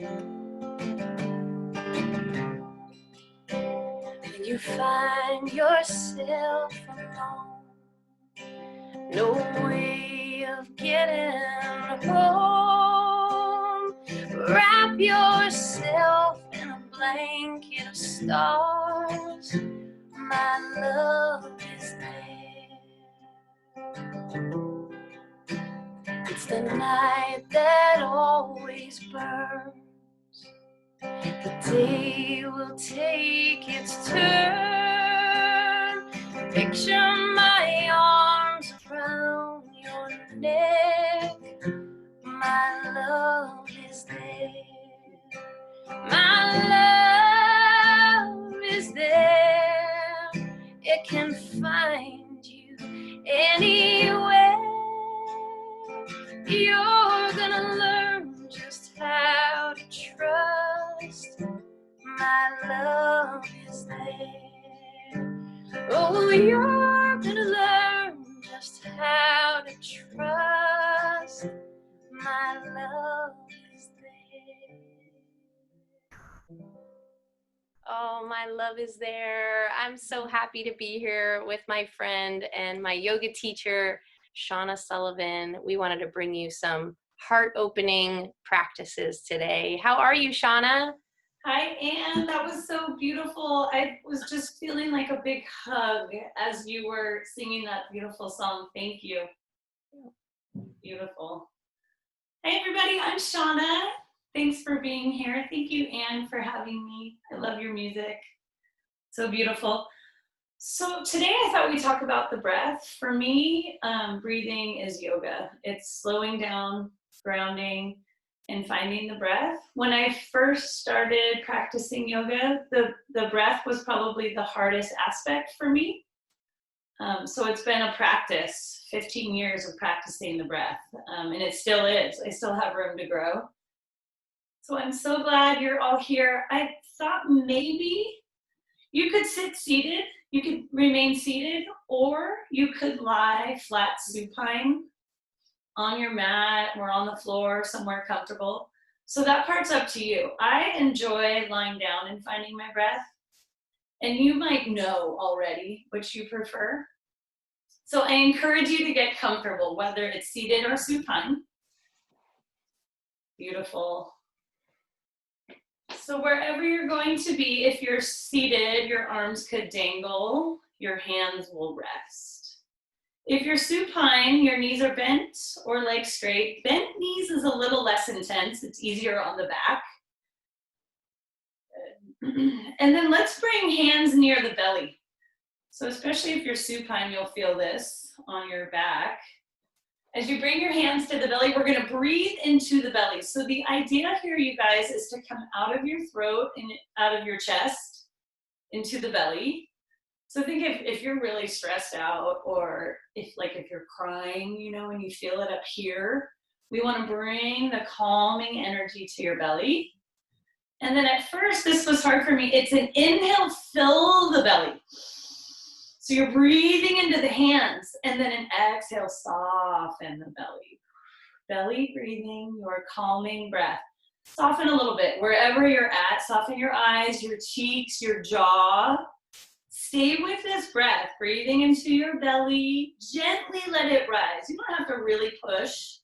When you find yourself alone, no way of getting home, wrap yourself in a blanket of stars. My love is there. It's the night that always burns. The day will take its turn. Picture my arms around your neck. My love is there. My love is there. It can find you anywhere. You're gonna learn just how to trust. My love is there. Oh, you're gonna learn just how to trust. My love is there. Oh, my love is there. I'm so happy to be here with my friend and my yoga teacher, Shauna Sullivan. We wanted to bring you some heart-opening practices today. How are you, Shauna? Hi, Anne. That was so beautiful. I was just feeling like a big hug as you were singing that beautiful song. Thank you. Beautiful. Hey, everybody. I'm Shauna. Thanks for being here. Thank you, Anne, for having me. I love your music. So beautiful. So today I thought we'd talk about the breath. For me, breathing is yoga. It's slowing down, grounding, and finding the breath. When I first started practicing yoga, the breath was probably the hardest aspect for me. So it's been a practice, 15 years of practicing the breath, and it still is. I still have room to grow. So I'm so glad you're all here. I thought maybe you could sit seated, you could remain seated, or you could lie flat supine on your mat or on the floor somewhere comfortable. So that part's up to you. I enjoy lying down and finding my breath, and you might know already which you prefer. So I encourage you to get comfortable, whether it's seated or supine. Beautiful. So wherever you're going to be, if you're seated, your arms could dangle, your hands will rest. If you're supine, your knees are bent or legs straight. Bent knees is a little less intense. It's easier on the back. And then let's bring hands near the belly. So especially if you're supine, you'll feel this on your back. As you bring your hands to the belly, we're gonna breathe into the belly. So the idea here, you guys, is to come out of your throat and out of your chest into the belly. So think if you're really stressed out, or if you're crying, you know, and you feel it up here, we wanna bring the calming energy to your belly. And then at first, this was hard for me. It's an inhale, fill the belly. So you're breathing into the hands, and then an exhale, soften the belly. Belly breathing, your calming breath. Soften a little bit, wherever you're at, soften your eyes, your cheeks, your jaw. Stay with this breath, breathing into your belly, gently let it rise. You don't have to really push.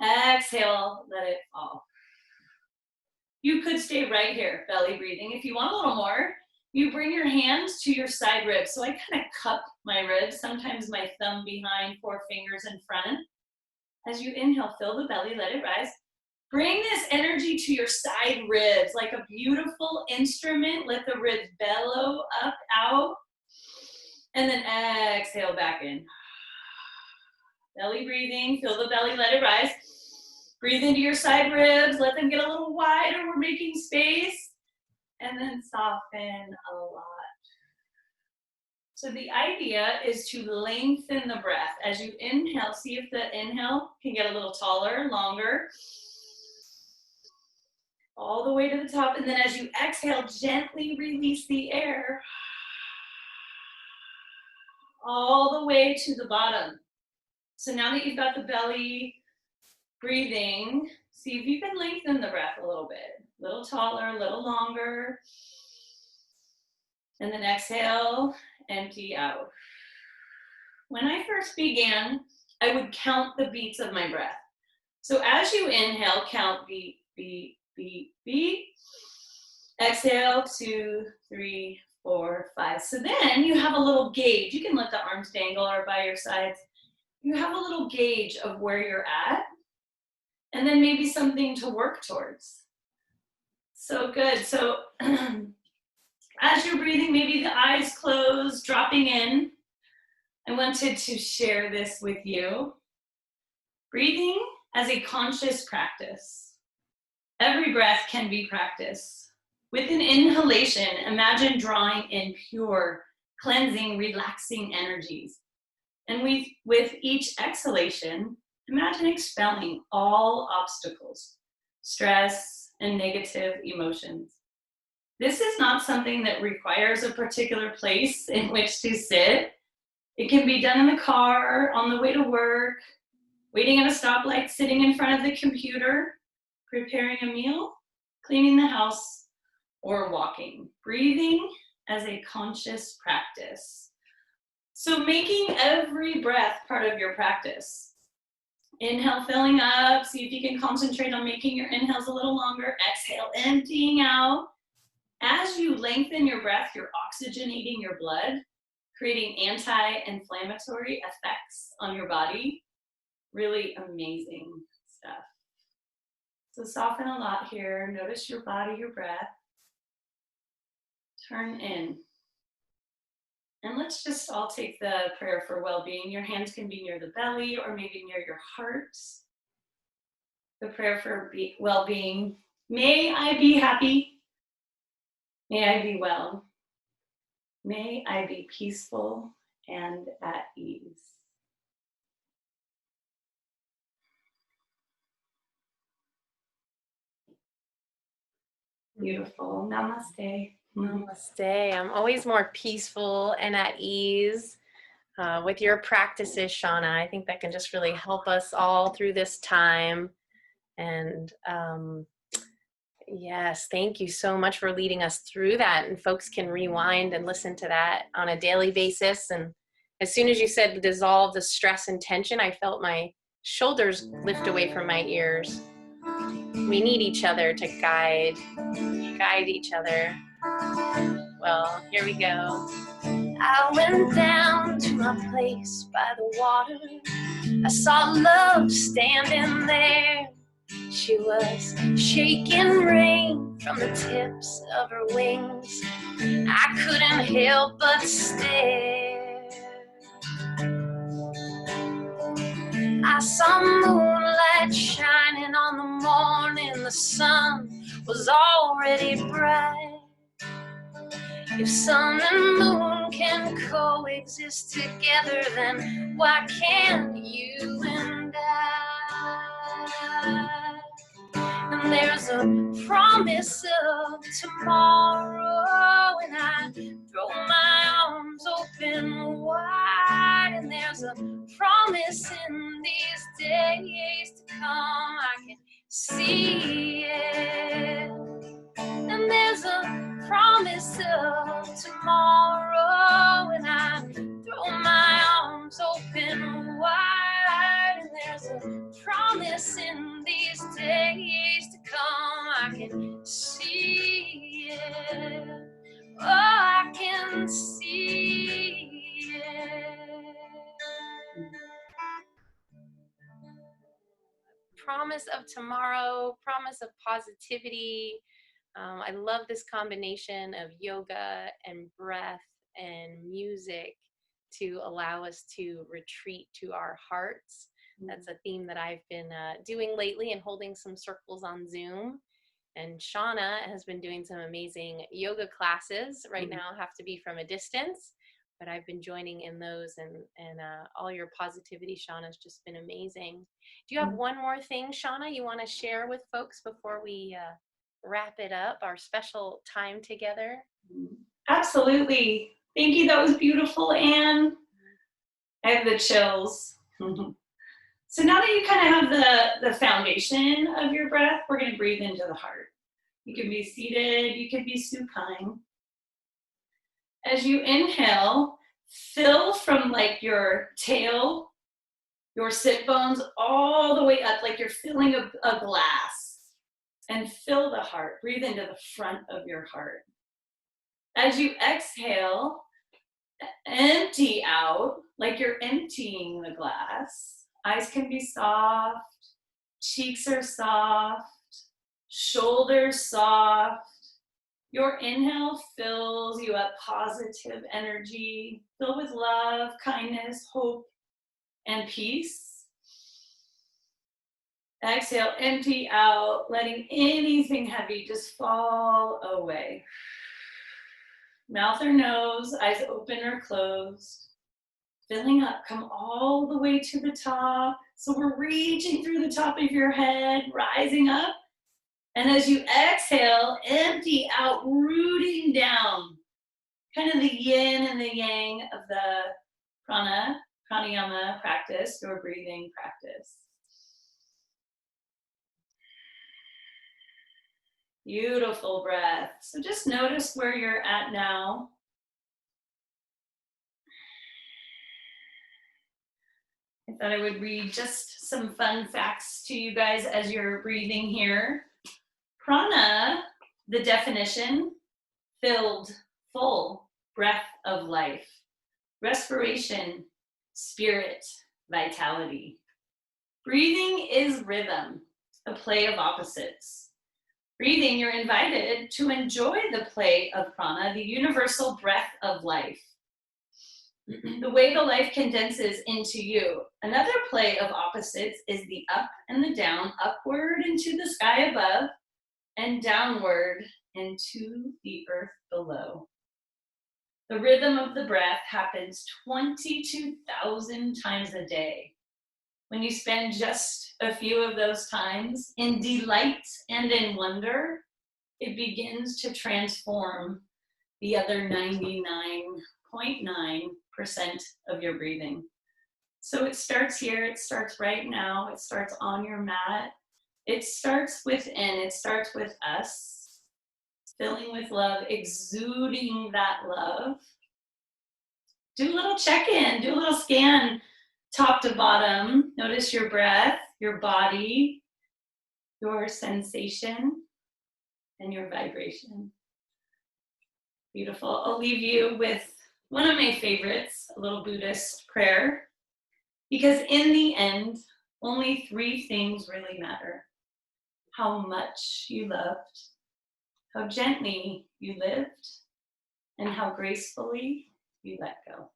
Exhale, let it fall. You could stay right here, belly breathing. If you want a little more, you bring your hands to your side ribs. So I kind of cup my ribs, sometimes my thumb behind, 4 fingers in front. As you inhale, fill the belly, let it rise. Bring this energy to your side ribs like a beautiful instrument. Let the ribs bellow up, out, and then exhale back in. Belly breathing, fill the belly, let it rise. Breathe into your side ribs, let them get a little wider, we're making space. And then soften a lot. So the idea is to lengthen the breath. As you inhale, see if the inhale can get a little taller, longer. All the way to the top. And then as you exhale, gently release the air. All the way to the bottom. So now that you've got the belly breathing, See if you can lengthen the breath a little bit. A little taller, a little longer. And then exhale, empty out. When I first began, I would count the beats of my breath. So as you inhale, count beat, beat, beat, beat. Exhale, 2, 3, 4, 5. So then you have a little gauge. You can let the arms dangle or by your sides. You have a little gauge of where you're at, and then maybe something to work towards. So good. So as you're breathing, maybe the eyes closed, dropping in. I wanted to share this with you. Breathing as a conscious practice. Every breath can be practiced. With an inhalation, imagine drawing in pure, cleansing, relaxing energies. And with each exhalation, imagine expelling all obstacles, stress, and negative emotions. This is not something that requires a particular place in which to sit. It can be done in the car, on the way to work, waiting at a stoplight, sitting in front of the computer, preparing a meal, cleaning the house, or walking. Breathing as a conscious practice. So making every breath part of your practice. Inhale, filling up. See if you can concentrate on making your inhales a little longer. Exhale, emptying out. As you lengthen your breath, you're oxygenating your blood, creating anti-inflammatory effects on your body. Really amazing stuff. So soften a lot here. Notice your body, your breath. Turn in. And let's just all take the prayer for well-being. Your hands can be near the belly or maybe near your heart. The prayer for well-being. May I be happy. May I be well. May I be peaceful and at ease. Beautiful. Namaste. Namaste. I'm always more peaceful and at ease with your practices, Shauna. I think that can just really help us all through this time. And yes, thank you so much for leading us through that. And folks can rewind and listen to that on a daily basis. And as soon as you said dissolve the stress and tension, I felt my shoulders lift away from my ears. We need each other to guide each other. Well, here we go. I went down to my place by the water. I saw love standing there. She was shaking rain from the tips of her wings. I couldn't help but stare. I saw moonlight shining on the morning. The sun was already bright. If sun and moon can coexist together, then why can't you and I? And there's a promise of tomorrow, and I throw my arms open wide. And there's a promise in these days to come, I can see it. And there's a promise of tomorrow, and I throw my arms open wide. And there's a promise in these days to come, I can see it. Oh, I can see it. Promise of tomorrow, promise of positivity. I love this combination of yoga and breath and music to allow us to retreat to our hearts. That's a theme that I've been doing lately and holding some circles on Zoom. And Shauna has been doing some amazing yoga classes. Right now have to be from a distance, but I've been joining in those, and all your positivity, Shauna, has just been amazing. Do you have one more thing, Shauna, you want to share with folks before we wrap it up, our special time together? Absolutely. Thank you. That was beautiful, Anne. I have the chills. So now that you kind of have the foundation of your breath, we're going to breathe into the heart. You can be seated, you could be supine. As you inhale, fill from like your tail, your sit bones, all the way up, like you're filling a glass, and fill the heart. Breathe into the front of your heart. As you exhale, empty out, like you're emptying the glass. Eyes can be soft, cheeks are soft, shoulders soft. Your inhale fills you up positive energy, filled with love, kindness, hope, and peace. Exhale, empty out, letting anything heavy just fall away. Mouth or nose, eyes open or closed. Filling up, come all the way to the top. So we're reaching through the top of your head, rising up. And as you exhale, empty out, rooting down. Kind of the yin and the yang of the pranayama practice, your breathing practice. Beautiful breath. So just notice where you're at now. I thought I would read just some fun facts to you guys as you're breathing here. Prana, the definition, filled, full, breath of life. Respiration, spirit, vitality. Breathing is rhythm, a play of opposites. Breathing, you're invited to enjoy the play of prana, the universal breath of life. The way the life condenses into you. Another play of opposites is the up and the down, upward into the sky above, and downward into the earth below. The rhythm of the breath happens 22,000 times a day. When you spend just a few of those times in delight and in wonder, it begins to transform the other 99.9% of your breathing. So it starts here, it starts right now, it starts on your mat. It starts within, it starts with us, filling with love, exuding that love. Do a little check-in, do a little scan, top to bottom. Notice your breath, your body, your sensation, and your vibration. Beautiful. I'll leave you with one of my favorites, a little Buddhist prayer, because in the end, only 3 things really matter. How much you loved, how gently you lived, and how gracefully you let go.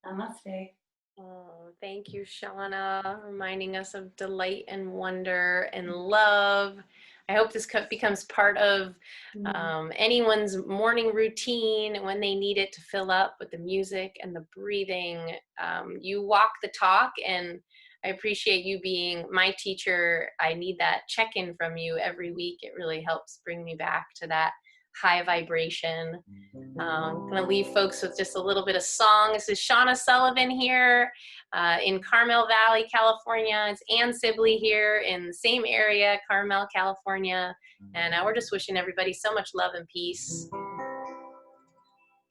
Namaste. Oh, thank you, Shauna, reminding us of delight and wonder and love. I hope this becomes part of anyone's morning routine when they need it to fill up with the music and the breathing. You walk the talk, and I appreciate you being my teacher. I need that check-in from you every week. It really helps bring me back to that high vibration. I'm going to leave folks with just a little bit of song. This is Shauna Sullivan here in Carmel Valley, California. It's Anne Sibley here in the same area, Carmel, California. And we're just wishing everybody so much love and peace.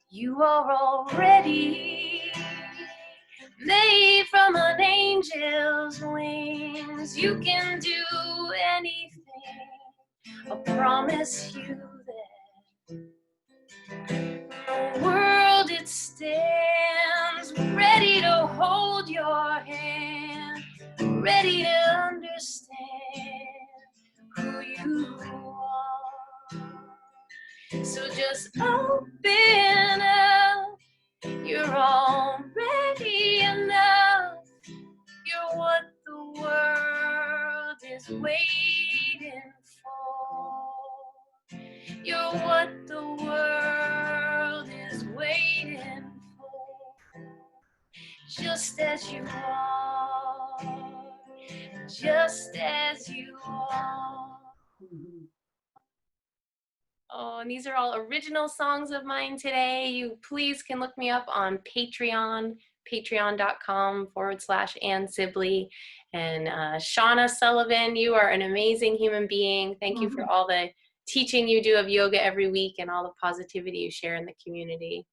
You are already made from an angel's wings. You can do anything. I promise you that. The world, it stands ready to hold your hand, ready to understand who you are. So just open up. You're already enough. You're what the world is waiting for. You're what the world is waiting for. Just as you are. Just as you are. Oh, and these are all original songs of mine today. You please can look me up on Patreon, patreon.com/Anne Sibley. And Shauna Sullivan, you are an amazing human being. Thank you for all the teaching you do of yoga every week and all the positivity you share in the community.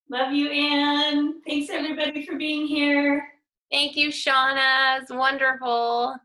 Love you, Anne. Thanks everybody for being here. Thank you, Shauna. It's wonderful.